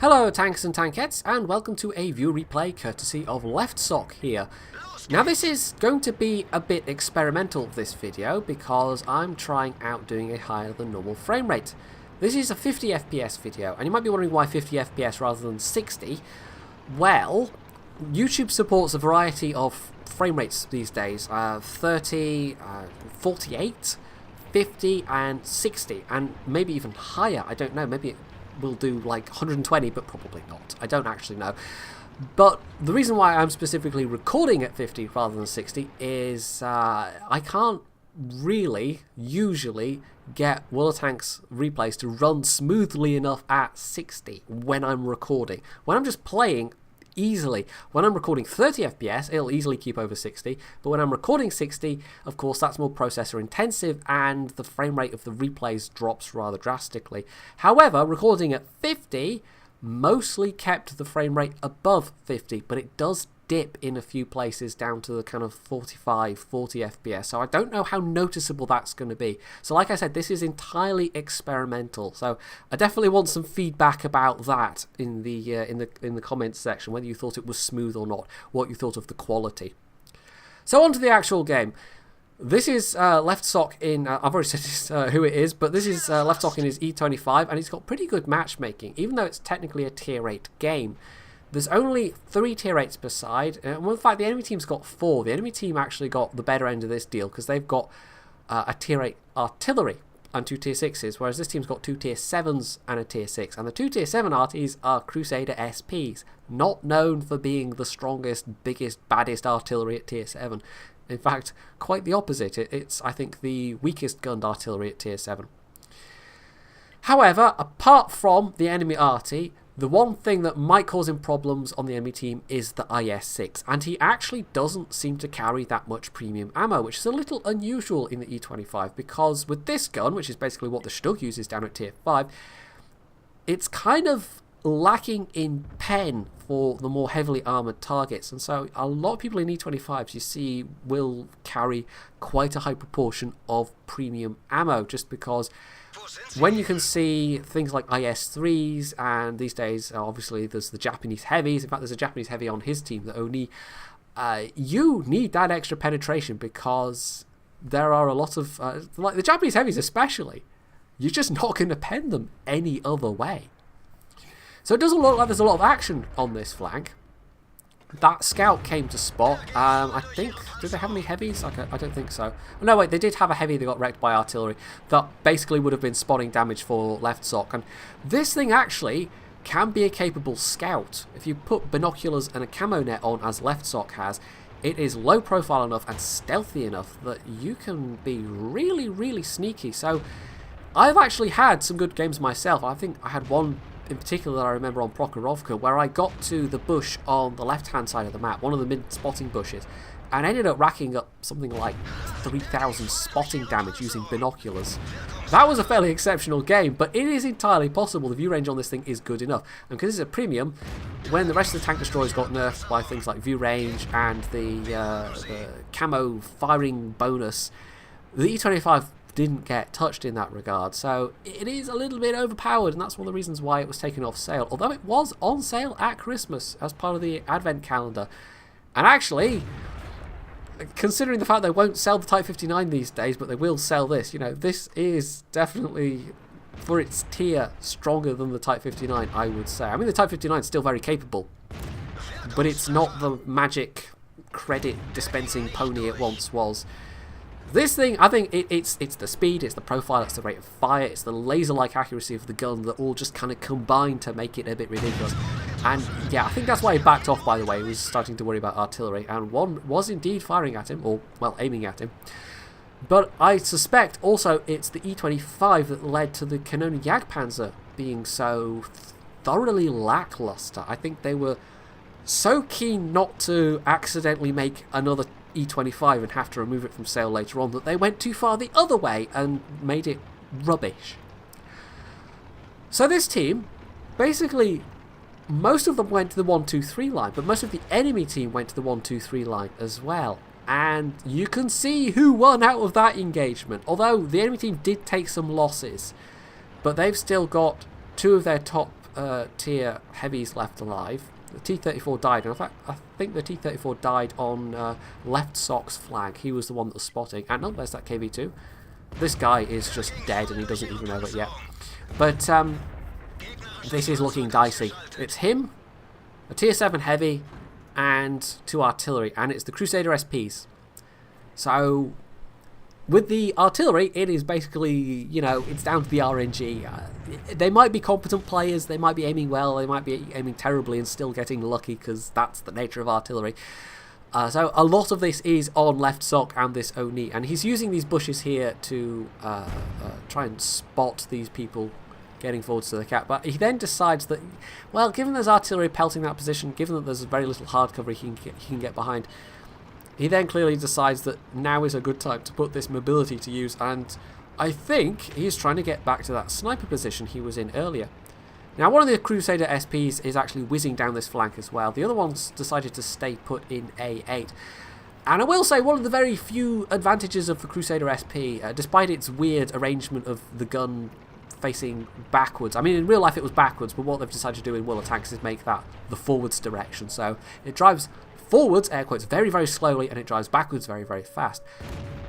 Hello tanks and tankettes, and welcome to a view replay courtesy of LeftSock here. Now this is going to be a bit experimental, this video, because I'm trying out doing a higher than normal frame rate. This is a 50 FPS video, and you might be wondering why 50 FPS rather than 60. Well, YouTube supports a variety of frame rates these days, 30, 48, 50 and 60, and maybe even higher. I don't know, maybe it will do like 120, but probably not. I don't actually know. But the reason why I'm specifically recording at 50 rather than 60 is I can't really usually get World of Tanks replays to run smoothly enough at 60 when I'm recording. When I'm just playing, easily. When I'm recording 30 FPS, it'll easily keep over 60, but when I'm recording 60, of course, that's more processor intensive and the frame rate of the replays drops rather drastically. However, recording at 50 mostly kept the frame rate above 50, but it does dip in a few places down to the kind of 45, 40 FPS, so I don't know how noticeable that's going to be. So like I said, this is entirely experimental, so I definitely want some feedback about that in the comments section, whether you thought it was smooth or not, what you thought of the quality. So on to the actual game. This is LeftSock in, I've already said who it is, but this is LeftSock in his E25, and he's got pretty good matchmaking, even though it's technically a tier 8 game. There's only 3 tier 8s per side, and in fact the enemy team's got 4. The enemy team actually got the better end of this deal, because they've got a tier 8 artillery and 2 tier 6s, whereas this team's got 2 tier 7s and a tier 6. And the 2 tier 7 arties are Crusader SPs, not known for being the strongest, biggest, baddest artillery at tier 7. In fact, quite the opposite. It's, I think, the weakest gunned artillery at tier 7. However, apart from the enemy arty, the one thing that might cause him problems on the enemy team is the IS-6, and he actually doesn't seem to carry that much premium ammo, which is a little unusual in the E25, because with this gun, which is basically what the Shtug uses down at tier 5, it's kind of lacking in pen for the more heavily armoured targets, and so a lot of people in E25s you see will carry quite a high proportion of premium ammo, just because when you can see things like IS-3s, and these days obviously there's the Japanese heavies. In fact, there's a Japanese heavy on his team that only you need that extra penetration, because there are a lot of like the Japanese heavies especially, you're just not going to pen them any other way. So it doesn't look like there's a lot of action on this flank. That scout came to spot. I think, did they have any heavies? I don't think so. No, wait, they did have a heavy that got wrecked by artillery. That basically would have been spotting damage for LeftSock. And this thing actually can be a capable scout. If you put binoculars and a camo net on, as LeftSock has, it is low profile enough and stealthy enough that you can be really, really sneaky. So I've actually had some good games myself. I think I had one in particular that I remember on Prokhorovka, where I got to the bush on the left hand side of the map, one of the mid-spotting bushes, and ended up racking up something like 3,000 spotting damage using binoculars. That was a fairly exceptional game, but it is entirely possible. The view range on this thing is good enough, and because it's a premium, when the rest of the tank destroyers got nerfed by things like view range and the camo firing bonus, the E25 didn't get touched in that regard, so it is a little bit overpowered, and that's one of the reasons why it was taken off sale, although it was on sale at Christmas as part of the advent calendar. And actually, considering the fact they won't sell the Type 59 these days, but they will sell this, you know, this is definitely, for its tier, stronger than the Type 59, I would say. I mean, the Type 59 is still very capable, but it's not the magic credit dispensing pony it once was. This thing, I think it's the speed, it's the profile, it's the rate of fire, it's the laser-like accuracy of the gun that all just kind of combine to make it a bit ridiculous. And yeah, I think that's why he backed off, by the way. He was starting to worry about artillery, and one was indeed firing at him, or, well, aiming at him. But I suspect also it's the E25 that led to the Kanone Jagdpanzer being so thoroughly lackluster. I think they were so keen not to accidentally make another E25 and have to remove it from sale later on that they went too far the other way and made it rubbish. So this team, basically, most of them went to the 1-2-3 line, but most of the enemy team went to the 1-2-3 line as well. And you can see who won out of that engagement. Although the enemy team did take some losses, but they've still got 2 of their top tier heavies left alive. The T-34 died, and in fact, I think the T-34 died on LeftSock's flag. He was the one that was spotting. And no, there's that KV-2. This guy is just dead, and he doesn't even know it yet. But this is looking dicey. It's him, a tier 7 heavy, and 2 artillery, and it's the Crusader SPs. So with the artillery, it is basically, you know, it's down to the RNG. They might be competent players, they might be aiming well, they might be aiming terribly and still getting lucky, because that's the nature of artillery. So a lot of this is on LeftSock and this Oni, and he's using these bushes here to try and spot these people getting forwards to the cap. But he then decides that, well, given there's artillery pelting that position, given that there's very little hard cover he can get behind, he then clearly decides that now is a good time to put this mobility to use, and I think he's trying to get back to that sniper position he was in earlier. Now, one of the Crusader SPs is actually whizzing down this flank as well. The other one's decided to stay put in A8. And I will say, one of the very few advantages of the Crusader SP, despite its weird arrangement of the gun facing backwards. I mean, in real life it was backwards, but what they've decided to do in World of Tanks is make that the forwards direction. So it drives forwards, air quotes, very, very slowly, and it drives backwards very, very fast.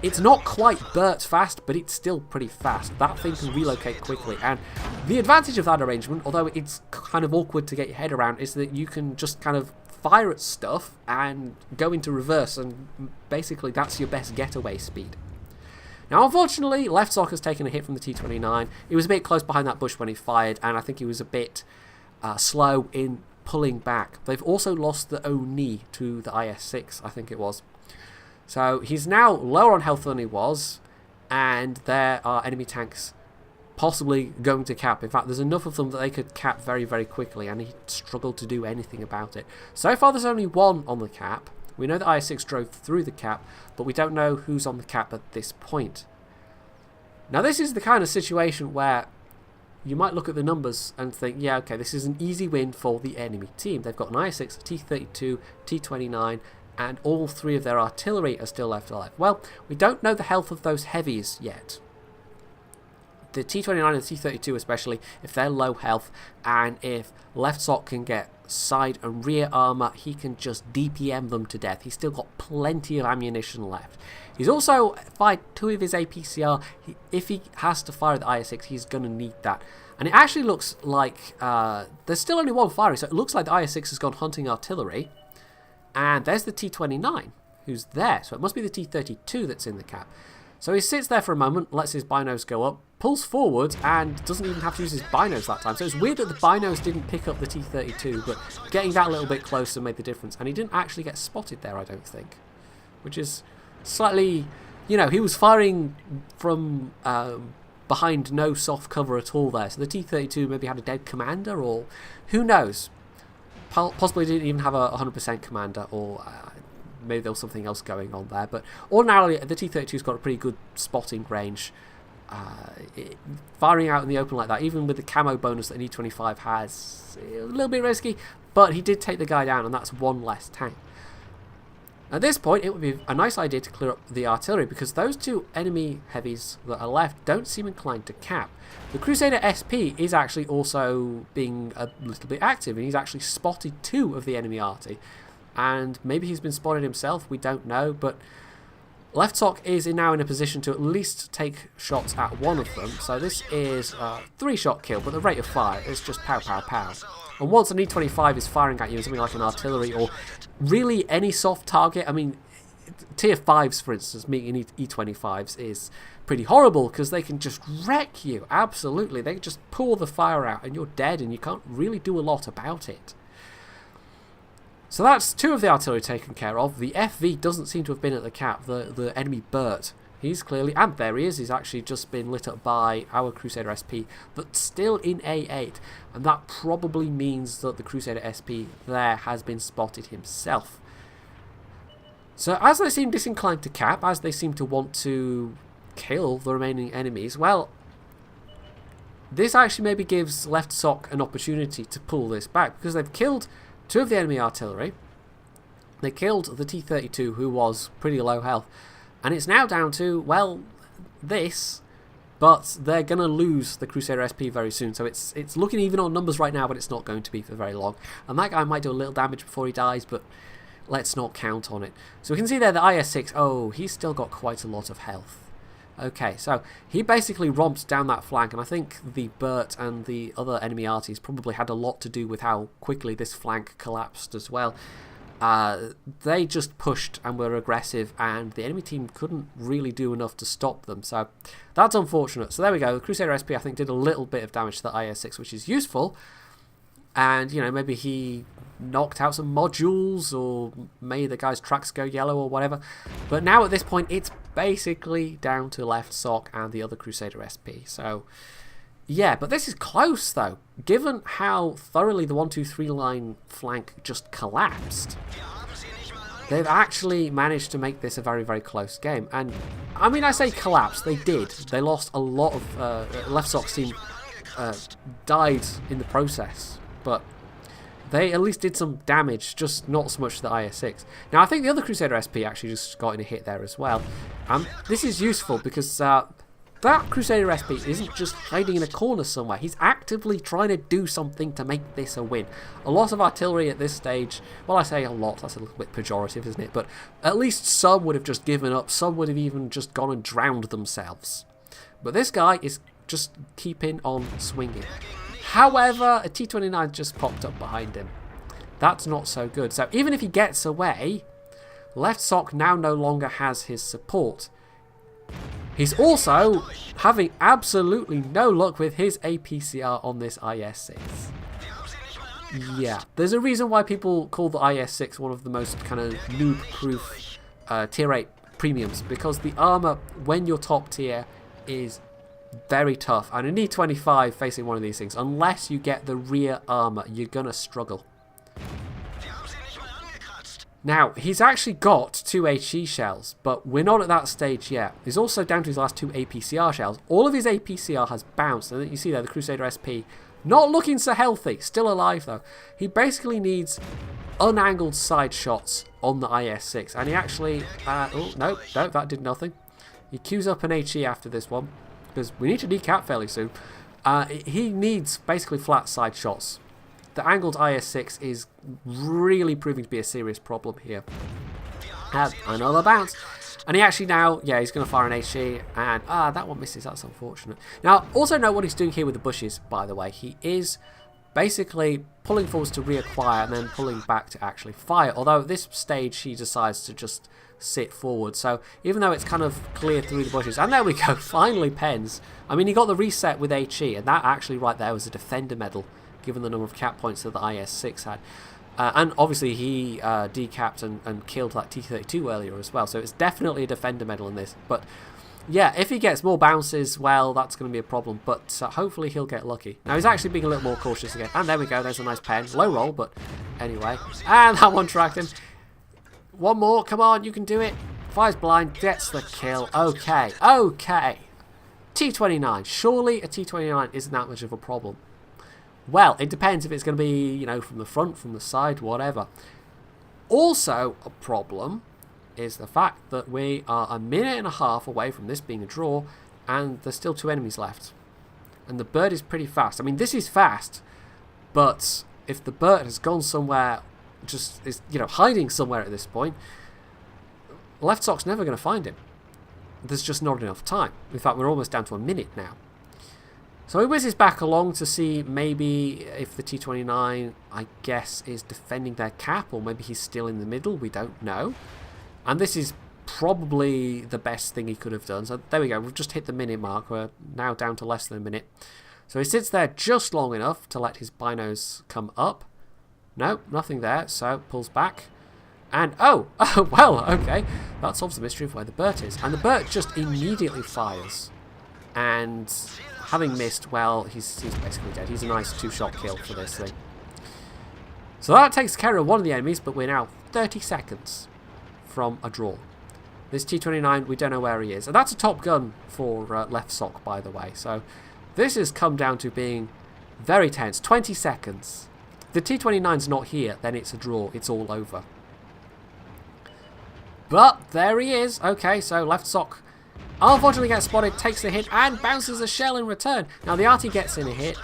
It's not quite Bert fast, but it's still pretty fast. That thing can relocate quickly, and the advantage of that arrangement, although it's kind of awkward to get your head around, is that you can just kind of fire at stuff and go into reverse, and basically that's your best getaway speed. Now, unfortunately, LeftSock has taken a hit from the T-29. He was a bit close behind that bush when he fired, and I think he was a bit slow in pulling back. They've also lost the Oni to the IS-6, I think it was. So he's now lower on health than he was, and there are enemy tanks possibly going to cap. In fact, there's enough of them that they could cap very, very quickly, and he struggled to do anything about it. So far, there's only one on the cap. We know that IS-6 drove through the cap, but we don't know who's on the cap at this point. Now, this is the kind of situation where you might look at the numbers and think, yeah, okay, this is an easy win for the enemy team. They've got an IS-6, a T-32, T-29, and all 3 of their artillery are still left alive. Well, we don't know the health of those heavies yet. The T-29 and the T-32 especially, if they're low health, and if LeftSock can get side and rear armor, he can just DPM them to death. He's still got plenty of ammunition left. He's also fired 2 of his APCR. If he has to fire the IS-6, he's going to need that. And it actually looks like there's still only one firing, so it looks like the IS-6 has gone hunting artillery. And there's the T-29, who's there. So it must be the T-32 that's in the cap. So he sits there for a moment, lets his binos go up, pulls forward, and doesn't even have to use his binos that time. So it's weird that the binos didn't pick up the T-32, but getting that little bit closer made the difference. And he didn't actually get spotted there, I don't think. Which is slightly, you know, he was firing from behind no soft cover at all there. So the T-32 maybe had a dead commander, or who knows. Possibly didn't even have a 100% commander, or maybe there was something else going on there. But ordinarily, the T-32's got a pretty good spotting range. Firing out in the open like that, even with the camo bonus that an E25 has, a little bit risky, but he did take the guy down, and that's one less tank. At this point, it would be a nice idea to clear up the artillery, because those 2 enemy heavies that are left don't seem inclined to cap. The Crusader SP is actually also being a little bit active, and he's actually spotted 2 of the enemy arty. And maybe he's been spotted himself, we don't know, but LeftSock is now in a position to at least take shots at one of them. So this is a 3-shot kill, but the rate of fire is just pow, pow, pow. And once an E25 is firing at you, something like an artillery, or really any soft target, I mean, tier 5s, for instance, meeting E25s is pretty horrible, because they can just wreck you, absolutely. They can just pour the fire out, and you're dead, and you can't really do a lot about it. So that's 2 of the artillery taken care of. The FV doesn't seem to have been at the cap, the enemy Bert. He's clearly, and there he is, he's actually just been lit up by our Crusader SP, but still in A8. And that probably means that the Crusader SP there has been spotted himself. So as they seem disinclined to cap, as they seem to want to kill the remaining enemies, well, this actually maybe gives LeftSock an opportunity to pull this back, because they've killed 2 of the enemy artillery. They killed the T-32, who was pretty low health. And it's now down to, well, this, But they're going to lose the Crusader SP very soon. So it's looking even on numbers right now, but it's not going to be for very long. And that guy might do a little damage before he dies, but let's not count on it. So we can see there the IS-6. Oh, he's still got quite a lot of health. Okay, so he basically romped down that flank, and I think the Burt and the other enemy arties probably had a lot to do with how quickly this flank collapsed as well. They just pushed and were aggressive, and the enemy team couldn't really do enough to stop them, so that's unfortunate. So there we go, the Crusader SP I think did a little bit of damage to the IS-6, which is useful, and you know, maybe he knocked out some modules or made the guy's tracks go yellow or whatever. But now at this point it's basically down to LeftSock and the other Crusader SP. So yeah, but this is close though. Given how thoroughly the 1-2-3 line flank just collapsed, they've actually managed to make this a very, very close game. And I mean, I say collapsed, they did. They lost a lot of LeftSock's team died in the process, but they at least did some damage, just not so much to the IS-6. Now, I think the other Crusader SP actually just got in a hit there as well. This is useful because that Crusader SP isn't just hiding in a corner somewhere. He's actively trying to do something to make this a win. A lot of artillery at this stage, well, I say a lot, that's a little bit pejorative, isn't it? But at least some would have just given up. Some would have even just gone and drowned themselves. But this guy is just keeping on swinging. However, a T-29 just popped up behind him. That's not so good. So even if he gets away, LeftSock now no longer has his support. He's also having absolutely no luck with his APCR on this IS-6. Yeah, there's a reason why people call the IS-6 one of the most kind of noob-proof tier 8 premiums, because the armor, when you're top tier, is very tough, and an E25 facing one of these things, unless you get the rear armor, you're gonna struggle. Now, he's actually got 2 HE shells, but we're not at that stage yet. He's also down to his last 2 APCR shells. All of his APCR has bounced, and you see there the Crusader SP not looking so healthy, still alive though. He basically needs unangled side shots on the IS-6, and he actually oh no, that did nothing. He queues up an HE after this one, because we need to decap fairly soon. He needs basically flat side shots. The angled IS-6 is really proving to be a serious problem here. Has another bounce. And he actually now, yeah, he's going to fire an HE, and that one misses. That's unfortunate. Now, also note what he's doing here with the bushes, by the way. He is basically pulling forwards to reacquire and then pulling back to actually fire. Although at this stage he decides to just sit forward. So even though it's kind of cleared through the bushes, and there we go, finally pens. I mean, he got the reset with HE, and that actually right there was a defender medal, given the number of cap points that the IS-6 had. And obviously he decapped and killed that T-32 earlier as well, so it's definitely a defender medal in this. But yeah, if he gets more bounces, well, that's going to be a problem, but hopefully he'll get lucky. Now he's actually being a little more cautious again, and there we go, there's a nice pen. Low roll, but anyway. And that one tracked him. One more, come on, you can do it. Fires blind, gets the kill. Okay, okay. T-29, surely a T-29 isn't that much of a problem. Well, it depends if it's going to be, you know, from the front, from the side, whatever. Also, a problem is the fact that we are a minute and a half away from this being a draw, and there's still 2 enemies left. And the bird is pretty fast. I mean, this is fast, but if the bird has gone somewhere, just is, you know, hiding somewhere at this point, LeftSock's never going to find him. There's just not enough time. In fact, we're almost down to a minute now. So he whizzes back along to see maybe if the T-29, I guess, is defending their cap, or maybe he's still in the middle, we don't know. And this is probably the best thing he could have done. So there we go, we've just hit the minute mark, we're now down to less than a minute. So he sits there just long enough to let his binos come up. No, nothing there, so pulls back. And, oh, well, okay, that solves the mystery of where the Burt is. And the Burt just immediately fires. And having missed, well, he's basically dead. He's a nice 2-shot kill for this thing. So that takes care of one of the enemies, but we're now 30 seconds from a draw. This T-29, we don't know where he is. And that's a top gun for LeftSock, by the way. So this has come down to being very tense. 20 seconds. If the T-29's not here, then it's a draw. It's all over. But there he is. Okay, so LeftSock Unfortunately gets spotted, takes the hit, and bounces a shell in return. Now the arty gets in a hit,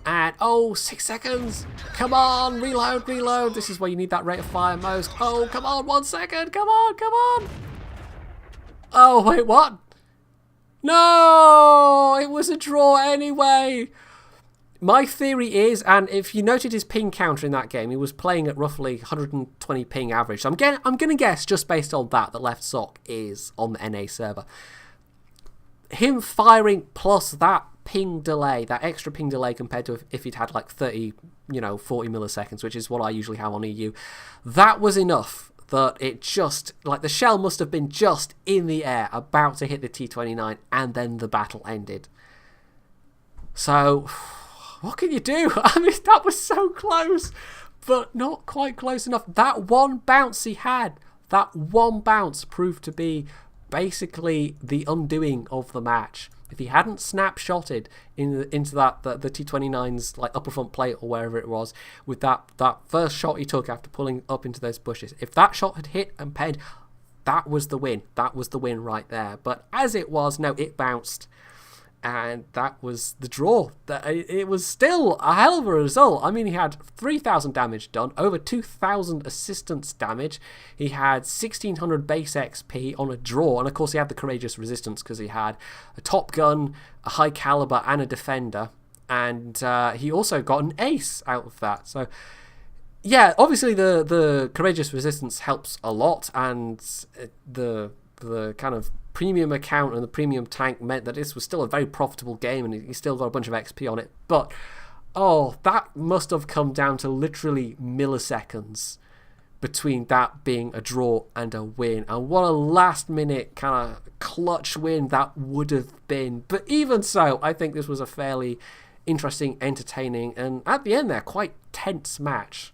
and 6 seconds. Come on, reload, reload. This is where you need that rate of fire most. Oh, come on, 1 second. Come on, come on. Oh, wait, what? No, it was a draw anyway. My theory is, and if you noted his ping counter in that game, he was playing at roughly 120 ping average. So I'm going to guess, just based on that LeftSock is on the NA server. Him firing plus that ping delay, that extra ping delay compared to if he'd had like 30, 40 milliseconds, which is what I usually have on EU, that was enough that it just, like the shell must have been just in the air, about to hit the T29, and then the battle ended. So, what can you do? I mean, that was so close, but not quite close enough. That one bounce he had, that one bounce proved to be basically the undoing of the match. If he hadn't snapshotted into the T29's like upper front plate or wherever it was, with that first shot he took after pulling up into those bushes, if that shot had hit and penned, that was the win. That was the win right there. But as it was, no, it bounced. And that was the draw. It was still a hell of a result. I mean, he had 3,000 damage done, over 2,000 assistance damage. He had 1,600 base XP on a draw. And of course, he had the courageous resistance because he had a top gun, a high caliber, and a defender. And he also got an ace out of that. So, yeah, obviously the courageous resistance helps a lot. And the kind of premium account and the premium tank meant that this was still a very profitable game, and he still got a bunch of XP on it. But that must have come down to literally milliseconds between that being a draw and a win. And what a last minute kind of clutch win that would have been. But even so, I think this was a fairly interesting, entertaining, and at the end there, quite tense match.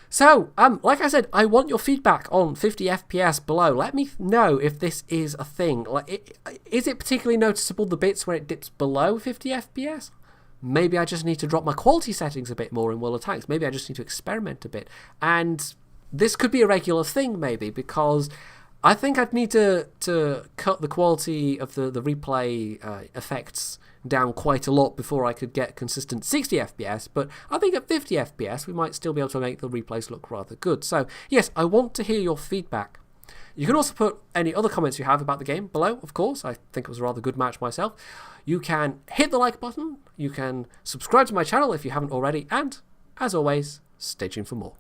So, like I said, I want your feedback on 50 FPS below. Let me know if this is a thing. Like, is it particularly noticeable, the bits where it dips below 50 FPS? Maybe I just need to drop my quality settings a bit more in World of Tanks. Maybe I just need to experiment a bit. And this could be a regular thing, maybe, because I think I'd need to cut the quality of the replay effects down quite a lot before I could get consistent 60 FPS, but I think at 50 FPS we might still be able to make the replays look rather good. So yes, I want to hear your feedback. You can also put any other comments you have about the game below, of course. I think it was a rather good match myself. You can hit the like button, you can subscribe to my channel if you haven't already, and as always, stay tuned for more.